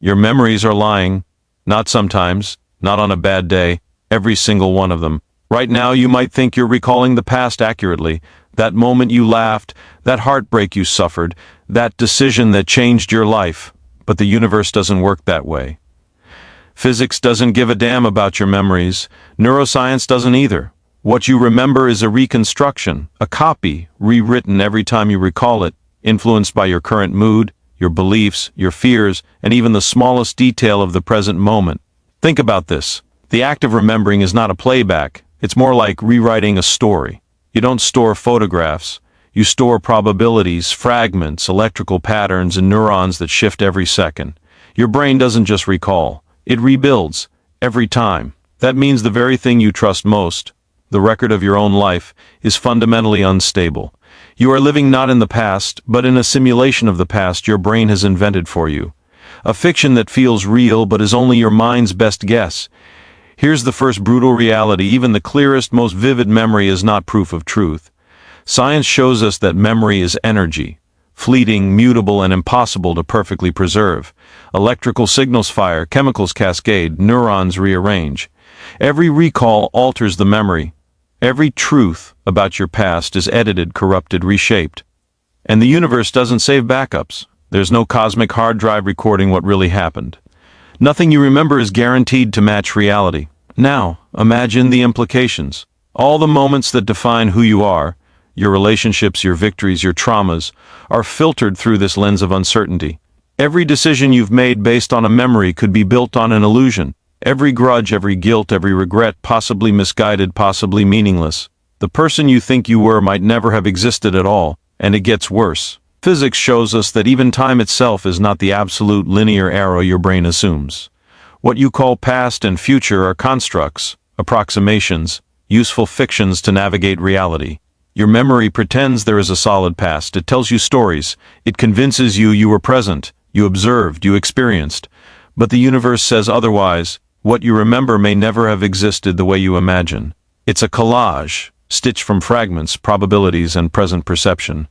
Your memories are lying. Not sometimes, not on a bad day, every single one of them. Right now you might think you're recalling the past accurately. That moment you laughed, that heartbreak you suffered, that decision that changed your life. But the universe doesn't work that way. Physics doesn't give a damn about your memories. Neuroscience doesn't either. What you remember is a reconstruction, a copy, rewritten every time you recall it, influenced by your current mood, your beliefs, your fears, and even the smallest detail of the present moment. Think about this. The act of remembering is not a playback. It's more like rewriting a story. You don't store photographs. You store probabilities, fragments, electrical patterns, and neurons that shift every second. Your brain doesn't just recall. It rebuilds every time. That means the very thing you trust most, the record of your own life, is fundamentally unstable. You are living not in the past, but in a simulation of the past your brain has invented for you. A fiction that feels real but is only your mind's best guess. Here's the first brutal reality: even the clearest, most vivid memory is not proof of truth. Science shows us that memory is energy, fleeting, mutable, and impossible to perfectly preserve. Electrical signals fire, chemicals cascade, neurons rearrange. Every recall alters the memory. Every truth about your past is edited, corrupted, reshaped. And the universe doesn't save backups. There's no cosmic hard drive recording what really happened. Nothing you remember is guaranteed to match reality. Now, imagine the implications. All the moments that define who you are, your relationships, your victories, your traumas, are filtered through this lens of uncertainty. Every decision you've made based on a memory could be built on an illusion. Every grudge, every guilt, every regret, possibly misguided, possibly meaningless. The person you think you were might never have existed at all, and it gets worse. Physics shows us that even time itself is not the absolute linear arrow your brain assumes. What you call past and future are constructs, approximations, useful fictions to navigate reality. Your memory pretends there is a solid past. It tells you stories. It convinces you you were present, you observed, you experienced. But the universe says otherwise. What you remember may never have existed the way you imagine. It's a collage, stitched from fragments, probabilities, and present perception.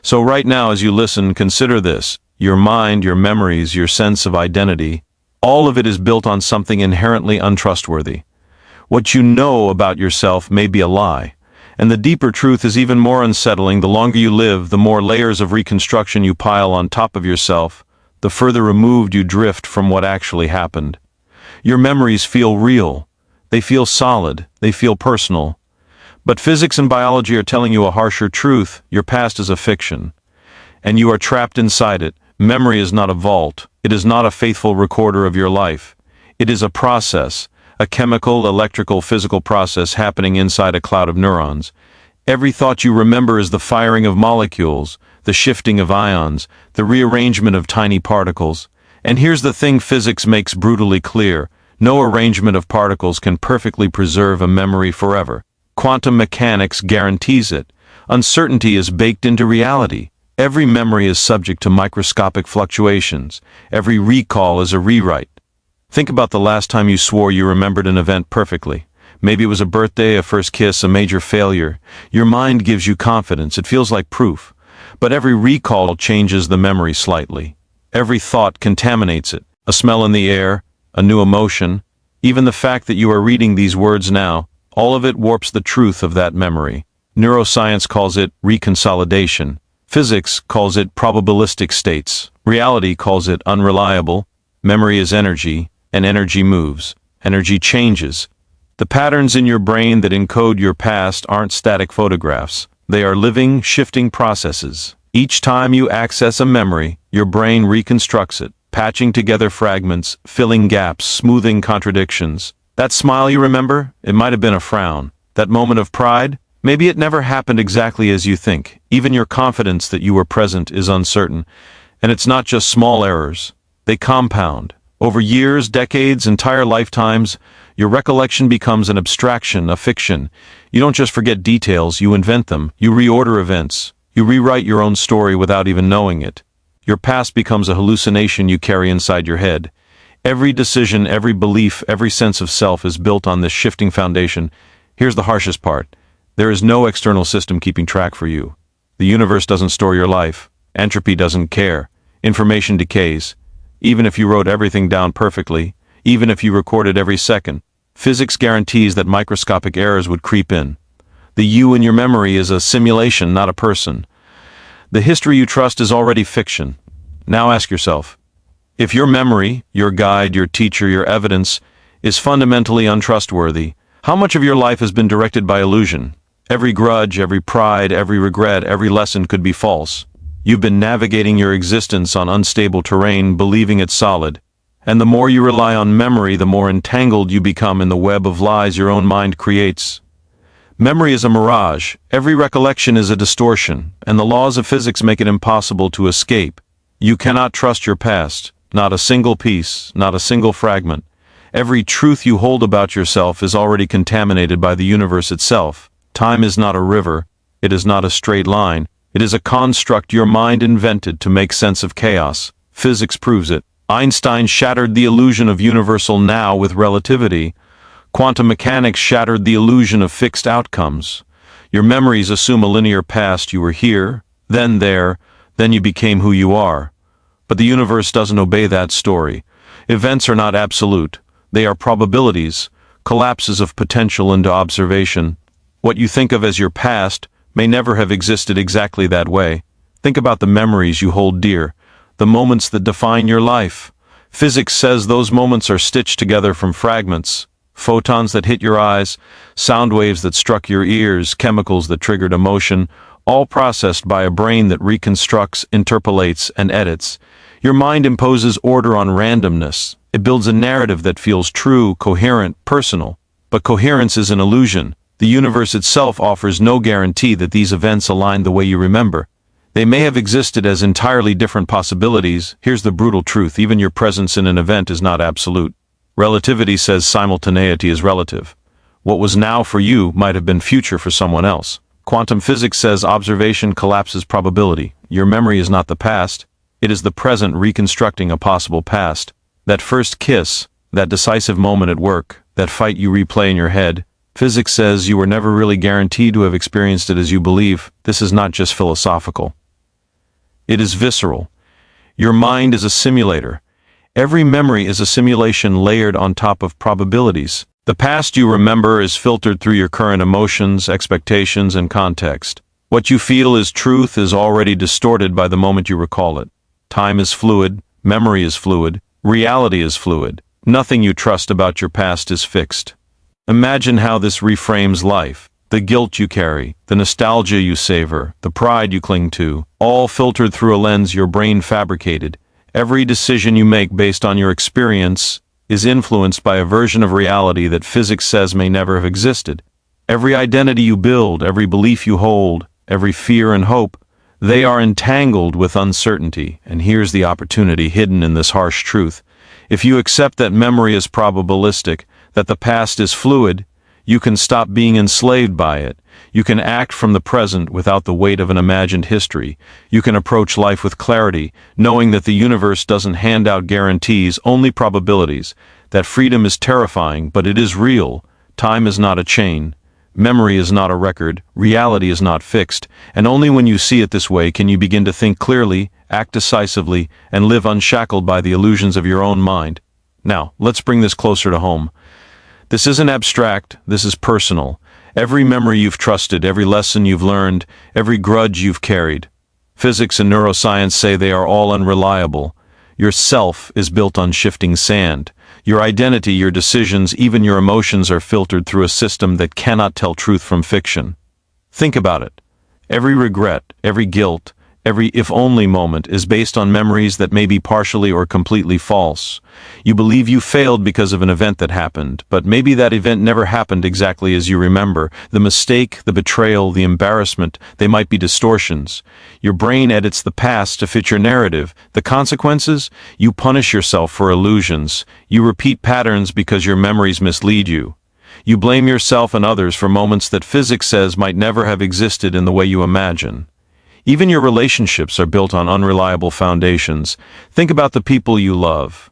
So right now as you listen, consider this. Your mind, your memories, your sense of identity, all of it is built on something inherently untrustworthy. What you know about yourself may be a lie. And the deeper truth is even more unsettling. The longer you live, the more layers of reconstruction you pile on top of yourself, the further removed you drift from what actually happened. Your memories feel real. They feel solid. They feel personal. But physics and biology are telling you a harsher truth. Your past is a fiction, and you are trapped inside it. Memory is not a vault. It is not a faithful recorder of your life. It is a process, a chemical, electrical, physical process happening inside a cloud of neurons. Every thought you remember is the firing of molecules, the shifting of ions, the rearrangement of tiny particles. And here's the thing physics makes brutally clear: no arrangement of particles can perfectly preserve a memory forever. Quantum mechanics guarantees it. Uncertainty is baked into reality. Every memory is subject to microscopic fluctuations. Every recall is a rewrite. Think about the last time you swore you remembered an event perfectly. Maybe it was a birthday, a first kiss, a major failure. Your mind gives you confidence. It feels like proof. But every recall changes the memory slightly. Every thought contaminates it. A smell in the air, a new emotion, even the fact that you are reading these words now, all of it warps the truth of that memory. Neuroscience calls it reconsolidation. Physics calls it probabilistic states. Reality calls it unreliable. Memory is energy, and energy moves. Energy changes. The patterns in your brain that encode your past aren't static photographs. They are living, shifting processes. Each time you access a memory, your brain reconstructs it, patching together fragments, filling gaps, smoothing contradictions. That smile you remember? It might have been a frown. That moment of pride? Maybe it never happened exactly as you think. Even your confidence that you were present is uncertain. And it's not just small errors. They compound. Over years, decades, entire lifetimes, your recollection becomes an abstraction, a fiction. You don't just forget details, you invent them. You reorder events. You rewrite your own story without even knowing it. Your past becomes a hallucination you carry inside your head. Every decision, every belief, every sense of self is built on this shifting foundation. Here's the harshest part. There is no external system keeping track for you. The universe doesn't store your life. Entropy doesn't care. Information decays. even if you wrote everything down perfectly, even if you recorded every second. Physics guarantees that microscopic errors would creep in. The you in your memory is a simulation, not a person. The history you trust is already fiction. Now ask yourself, if your memory, your guide, your teacher, your evidence, is fundamentally untrustworthy, how much of your life has been directed by illusion? Every grudge, every pride, every regret, every lesson could be false. You've been navigating your existence on unstable terrain, believing it's solid. And the more you rely on memory, the more entangled you become in the web of lies your own mind creates. Memory is a mirage. Every recollection is a distortion, and the laws of physics make it impossible to escape. You cannot trust your past, not a single piece, not a single fragment. Every truth you hold about yourself is already contaminated by the universe itself. Time is not a river. It is not a straight line. It is a construct your mind invented to make sense of chaos. Physics proves it. Einstein shattered the illusion of universal now with relativity. Quantum mechanics shattered the illusion of fixed outcomes. Your memories assume a linear past. You were here, then there, then you became who you are. But the universe doesn't obey that story. Events are not absolute. They are probabilities, collapses of potential into observation. What you think of as your past may never have existed exactly that way. Think about the memories you hold dear, the moments that define your life. Physics says those moments are stitched together from fragments. Photons that hit your eyes, sound waves that struck your ears, chemicals that triggered emotion, all processed by a brain that reconstructs, interpolates, and edits. Your mind imposes order on randomness. It builds a narrative that feels true, coherent, personal. But coherence is an illusion. The universe itself offers no guarantee that these events align the way you remember. They may have existed as entirely different possibilities. Here's the brutal truth: even your presence in an event is not absolute. Relativity says simultaneity is relative. What was now for you might have been future for someone else. Quantum physics says observation collapses probability. Your memory is not the past. It is the present reconstructing a possible past. That first kiss, that decisive moment at work, that fight you replay in your head. Physics says you were never really guaranteed to have experienced it as you believe. This is not just philosophical. It is visceral. Your mind is a simulator. Every memory is a simulation layered on top of probabilities. The past you remember is filtered through your current emotions, expectations, and context. What you feel is truth is already distorted by the moment you recall it. Time is fluid, memory is fluid, reality is fluid. Nothing you trust about your past is fixed. Imagine how this reframes life. The guilt you carry, the nostalgia you savor, the pride you cling to, all filtered through a lens your brain fabricated. Every decision you make based on your experience is influenced by a version of reality that physics says may never have existed. Every identity you build, every belief you hold, every fear and hope, they are entangled with uncertainty. And here's the opportunity hidden in this harsh truth. If you accept that memory is probabilistic, that the past is fluid, you can stop being enslaved by it. You can act from the present without the weight of an imagined history. You can approach life with clarity, knowing that the universe doesn't hand out guarantees, only probabilities. That freedom is terrifying, but it is real. Time is not a chain. Memory is not a record. Reality is not fixed. And only when you see it this way can you begin to think clearly, act decisively, and live unshackled by the illusions of your own mind. Now, let's bring this closer to home. This isn't abstract, this is personal. Every memory you've trusted, every lesson you've learned, every grudge you've carried. Physics and neuroscience say they are all unreliable. Your self is built on shifting sand. Your identity, your decisions, even your emotions are filtered through a system that cannot tell truth from fiction. Think about it. Every regret, every guilt, every if-only moment is based on memories that may be partially or completely false. You believe you failed because of an event that happened, but maybe that event never happened exactly as you remember. The mistake, the betrayal, the embarrassment, they might be distortions. Your brain edits the past to fit your narrative. The consequences? You punish yourself for illusions. You repeat patterns because your memories mislead you. You blame yourself and others for moments that physics says might never have existed in the way you imagine. Even your relationships are built on unreliable foundations. Think about the people you love,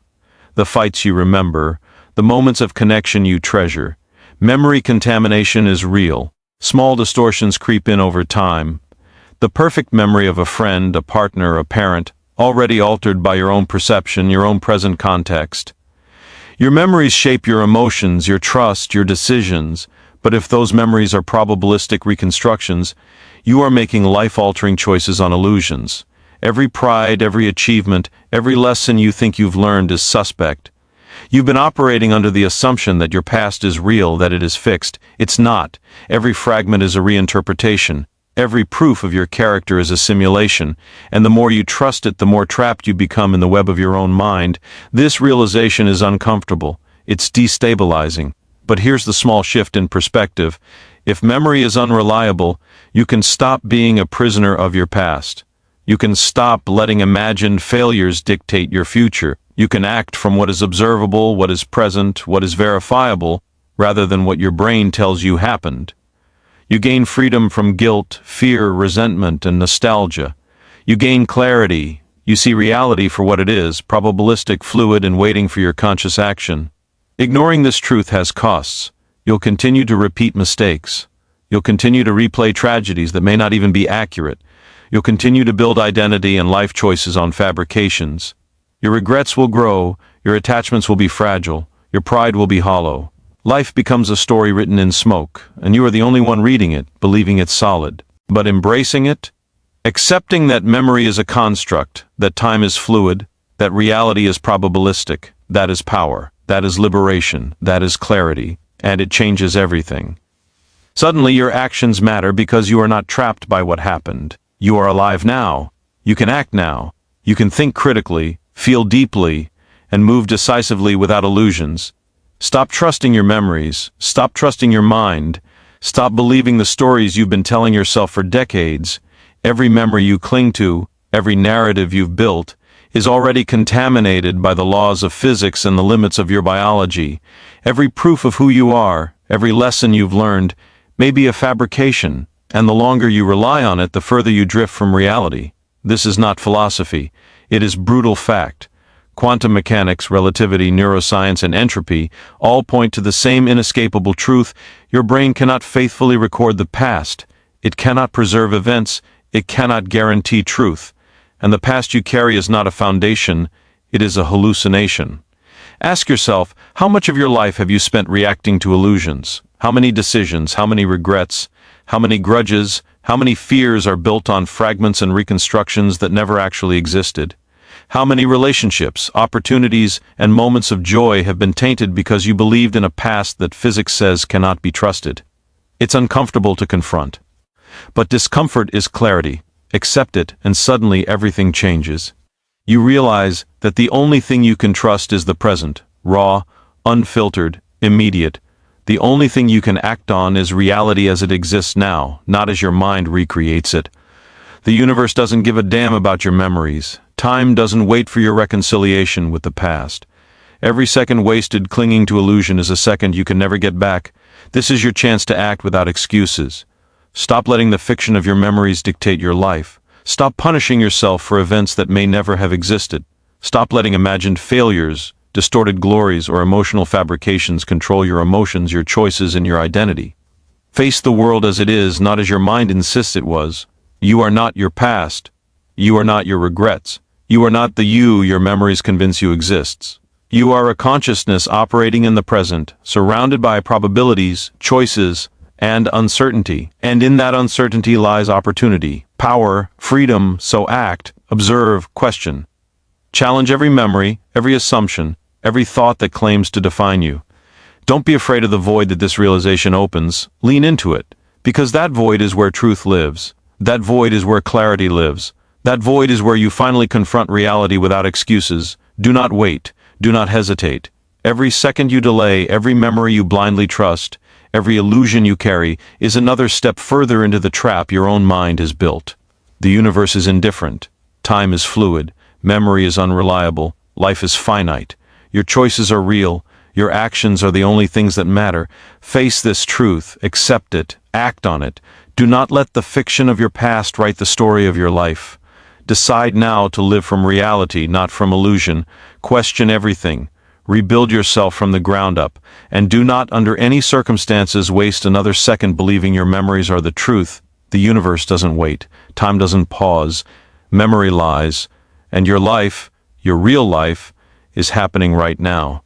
the fights you remember, the moments of connection you treasure. Memory contamination is real. Small distortions creep in over time. The perfect memory of a friend, a partner, a parent, already altered by your own perception, your own present context. Your memories shape your emotions, your trust, your decisions, but if those memories are probabilistic reconstructions, you are making life-altering choices on illusions. Every pride, every achievement, every lesson you think you've learned is suspect. You've been operating under the assumption that your past is real, that it is fixed. It's not. Every fragment is a reinterpretation. Every proof of your character is a simulation, and the more you trust it, the more trapped you become in the web of your own mind. This realization is uncomfortable. It's destabilizing. But here's the small shift in perspective. If memory is unreliable, you can stop being a prisoner of your past. You can stop letting imagined failures dictate your future. You can act from what is observable, what is present, what is verifiable, rather than what your brain tells you happened. You gain freedom from guilt, fear, resentment, and nostalgia. You gain clarity. You see reality for what it is, probabilistic, fluid, and waiting for your conscious action. Ignoring this truth has costs. You'll continue to repeat mistakes. You'll continue to replay tragedies that may not even be accurate. You'll continue to build identity and life choices on fabrications. Your regrets will grow, your attachments will be fragile, your pride will be hollow. Life becomes a story written in smoke, and you are the only one reading it, believing it's solid. But embracing it, accepting that memory is a construct, that time is fluid, that reality is probabilistic, that is power, that is liberation, that is clarity, and it changes everything. Suddenly your actions matter because you are not trapped by what happened. You are alive now. You can act now. You can think critically, feel deeply, and move decisively without illusions. Stop trusting your memories. Stop trusting your mind. Stop believing the stories you've been telling yourself for decades. Every memory you cling to, every narrative you've built, is already contaminated by the laws of physics and the limits of your biology. Every proof of who you are, every lesson you've learned, may be a fabrication, and the longer you rely on it, the further you drift from reality. This is not philosophy. It is brutal fact. Quantum mechanics, relativity, neuroscience, and entropy all point to the same inescapable truth. Your brain cannot faithfully record the past. It cannot preserve events. It cannot guarantee truth. And the past you carry is not a foundation. It is a hallucination. Ask yourself, how much of your life have you spent reacting to illusions? How many decisions, how many regrets, how many grudges, how many fears are built on fragments and reconstructions that never actually existed? How many relationships, opportunities, and moments of joy have been tainted because you believed in a past that physics says cannot be trusted? It's uncomfortable to confront. But discomfort is clarity. Accept it, and suddenly everything changes. You realize that the only thing you can trust is the present, raw, unfiltered, immediate. The only thing you can act on is reality as it exists now, not as your mind recreates it. The universe doesn't give a damn about your memories. Time doesn't wait for your reconciliation with the past. Every second wasted clinging to illusion is a second you can never get back. This is your chance to act without excuses. Stop letting the fiction of your memories dictate your life. Stop punishing yourself for events that may never have existed. Stop letting imagined failures, distorted glories, or emotional fabrications control your emotions, your choices, and your identity. Face the world as it is, not as your mind insists it was. You are not your past. You are not your regrets. You are not the you your memories convince you exists. You are a consciousness operating in the present, surrounded by probabilities, choices, and uncertainty. And in that uncertainty lies opportunity, power, freedom. So act, observe, question. Challenge every memory, every assumption, every thought that claims to define you. Don't be afraid of the void that this realization opens. Lean into it, because that void is where truth lives. That void is where clarity lives. That void is where you finally confront reality without excuses. Do not wait. Do not hesitate. Every second you delay, every memory you blindly trust, every illusion you carry, is another step further into the trap your own mind has built. The universe is indifferent. Time is fluid. Memory is unreliable. Life is finite. Your choices are real. Your actions are the only things that matter. Face this truth. Accept it. Act on it. Do not let the fiction of your past write the story of your life. Decide now to live from reality, not from illusion. Question everything. Rebuild yourself from the ground up. And do not, under any circumstances, waste another second believing your memories are the truth. The universe doesn't wait. Time doesn't pause. Memory lies. And your life, your real life, is happening right now.